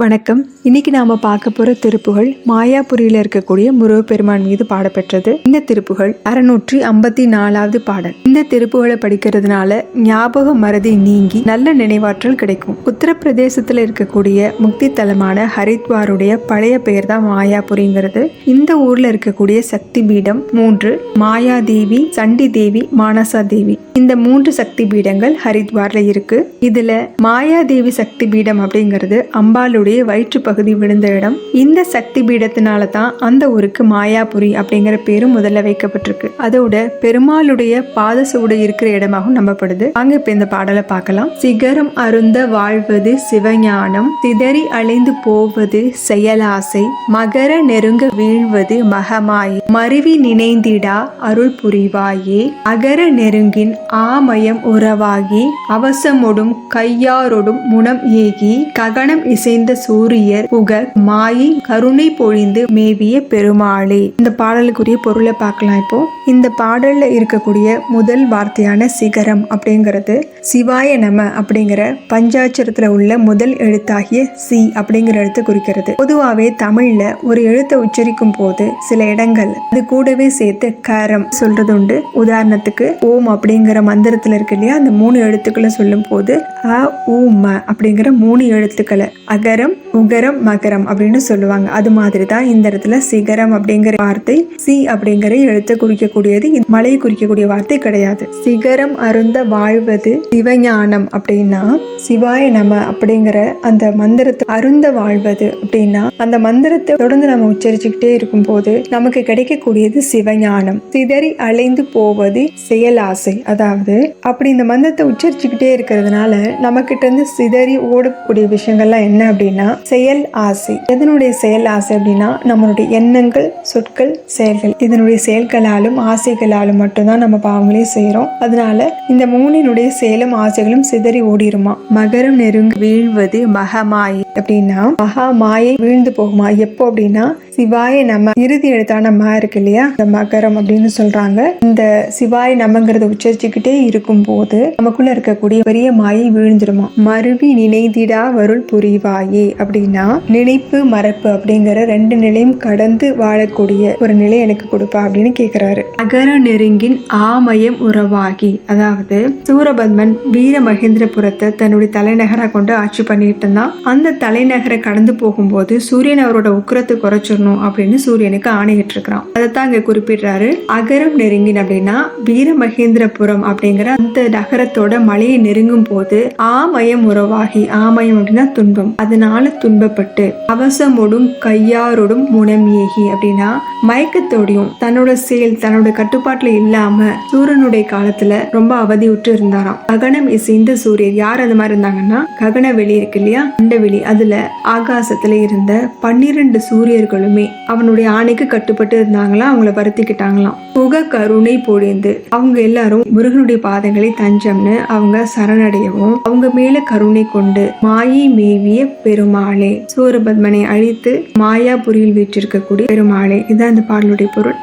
வணக்கம். இன்னைக்கு நாம பார்க்க போற திருப்புகள் மாயாபுரியில இருக்கக்கூடிய முருகப்பெருமான் மீது பாடப்பெற்றது. இந்த திருப்புகள் 654வது பாடல். இந்த திருப்புகளை படிக்கிறதுனால ஞாபக மறதி நீங்கி நல்ல நினைவாற்றல் கிடைக்கும். உத்தரப்பிரதேசத்துல இருக்கக்கூடிய முக்தி தலமான ஹரித்வாருடைய பழைய பெயர் தான் மாயாபுரிங்கிறது. இந்த ஊர்ல இருக்கக்கூடிய சக்தி பீடம் 3: மாயாதேவி, சண்டி தேவி, மானசா தேவி. இந்த 3 சக்தி பீடங்கள் ஹரித்வார்ல இருக்கு. இதுல மாயாதேவி சக்தி பீடம் அப்படிங்கிறது அம்பாளுடைய வயிற்று பகுதி விழுந்த இடம். இந்த சக்தி பீடத்தினால தான் அந்த ஊருக்கு மாயாபுரி அப்படிங்கிற பேரு முதல்ல வைக்கப்பட்டிருக்கு. அதோட பெருமாளுடைய பாத சுவடு இருக்கிற இடமாகவும் நம்பப்படுது. அங்க இப்ப இந்த பாடலை பார்க்கலாம். சிகரம் அருந்த வாழ்வது சிவஞானம், சிதறி அலைந்து போவது செயலாசை, மகர நெருங்க வீழ்வது மகமாய், மருவி நினைந்திடா அருள் புரிவாயே, அகர நெருங்கின் ஆமயம் உறவாகி, அவசமொடும் கையாரொடும் முனம் ஏகி, ககனம் இசைந்த சூரியர் புக மாயி கருணை பொழிந்து மேவிய பெருமாளே. இந்த பாடலுக்குரிய பொருளை பார்க்கலாம். இப்போ இந்த பாடல்ல இருக்கக்கூடிய முதல் வார்த்தையான சிகரம் அப்படிங்கிறது சிவாய நம அப்படிங்கிற பஞ்சாட்சரத்துல உள்ள முதல் எழுத்தாகிய சி அப்படிங்கிற எழுத்து குறிக்கிறது. பொதுவாகவே தமிழ்ல ஒரு எழுத்தை உச்சரிக்கும் போது சில இடங்கள் அது கூடவே சேர்த்து கரம் சொல்றது உண்டு. உதாரணத்துக்கு ஓம் அப்படிங்கிற மந்திரத்துல இருக்கு இல்லையா, அந்த 3 எழுத்துக்களை சொல்லும் போது அ உ ம அப்படிங்கிற 3 எழுத்துக்களை அகரம், உகரம், மகரம் அப்படின்னு சொல்லுவாங்க. அது மாதிரி தான் இந்த இடத்துல சிகரம் அப்படிங்கிற வார்த்தை சி அப்படிங்கிற எழுத்தை குறிக்கக்கூடியது. மலையை குறிக்கக்கூடிய வார்த்தை கிடையாது. சிகரம் அருந்த வாழ்வது சிவஞானம் அப்படின்னா சிவாய நம அப்படிங்கிற அந்த மந்திரத்தை அருந்த வாழ்வது அப்படின்னா அந்த மந்திரத்தை தொடர்ந்து நம்ம உச்சரிச்சுக்கிட்டே இருக்கும் போது நமக்கு கிடைக்கக்கூடியது சிவஞானம். சிதறி அலைந்து போவது செயலாசை. அதாவது அப்படி இந்த மந்திரத்தை உச்சரிச்சுக்கிட்டே இருக்கிறதுனால நம்ம கிட்ட இருந்து சிதறி ஓடக்கூடிய விஷயங்கள்லாம் என்ன அப்படின்னா செயல் ஆசை. இதனுடைய செயல் ஆசை அப்படின்னா நம்மளுடைய எண்ணங்கள், சொற்கள், செயல்கள். இதனுடைய செயல்களாலும் ஆசைகளாலும் மட்டும்தான் நம்ம பாவங்களையும் செய்யறோம். அதனால இந்த 3 செயலும் ஆசைகளும் சிதறி ஓடிருமா. மகரம் நெருங்கி வீழ்வது மகமாயை அப்படின்னா மகா மாயை வீழ்ந்து போகுமா. எப்போ அப்படின்னா சிவாய நம இறுதி எழுத்தான ம இருக்கு இல்லையா, இந்த மகரம் அப்படின்னு சொல்றாங்க. இந்த சிவாய நமங்கிறத உச்சரிச்சுக்கிட்டே இருக்கும் போது நமக்குள்ள இருக்கக்கூடிய பெரிய மாயை வீழ்ந்துருமா. மருவி நினைந்திடா வருள் புரிவாயே அப்படின்னா நினைப்பு மறப்பு அப்படிங்கிற 2 நிலையும் கடந்து வாழக்கூடிய ஒரு நிலை எனக்கு கொடுப்பா அப்படின்னு கேக்குறாரு. அகர நெருங்கின் ஆமயம் உறவாகி, அதாவது சூரபத்மன் வீர மகேந்திரபுரத்தை தன்னுடைய தலைநகரா கொண்டு ஆட்சி பண்ணிட்டு இருந்தான். அந்த தலைநகரை கடந்து போகும்போது சூரியன் அவரோட உக்கிரத்தை குறைச்சிடணும் அப்படின்னு சூரியனுக்கு ஆணையிட்டு இருக்கிறான். அதைத்தான் இங்க குறிப்பிடுறாரு. அகரம் நெருங்கின் அப்படின்னா வீர மகேந்திரபுரம் அப்படிங்கிற அந்த நகரத்தோட மலையை நெருங்கும் போது ஆமயம் உறவாகி, ஆமயம் அப்படின்னா துன்பம், அதனால துன்பப்பட்டு, அவசமோடும் கையாரோடும் முனம் ஏகி அப்படின்னா மயக்கத்தோடையும் தன்னோட செயல் தன்னோட கட்டுப்பாட்டுல இல்லாம சூரியனுடைய காலத்துல ரொம்ப அவதியுற்று இருந்தாராம். ககனம் இசைந்த சூரியர் யார் அந்த மாதிரி இருந்தாங்கன்னா ககனவெளி இருக்கு இல்லையா, அண்டவெளி, அதுல ஆகாசத்துல இருந்த 12 சூரியர்களுமே அவனுடைய ஆணைக்கு கட்டுப்பட்டு இருந்தாங்களாம். அவங்கள வருத்திக்கிட்டாங்களாம். புக கருணை பொழிந்து அவங்க எல்லாரும் முருகனுடைய பாதங்களை தஞ்சம்னு அவங்க சரணடையவும் அவங்க மேல கருணை கொண்டு மாயை மேவிய பெருமாளே, சூரபத்மனை அழித்து மாயாபுரியில் வீற்றிருக்கக்கூடிய பெருமாளே. இதுதான் இந்த பாடலுடைய பொருள்.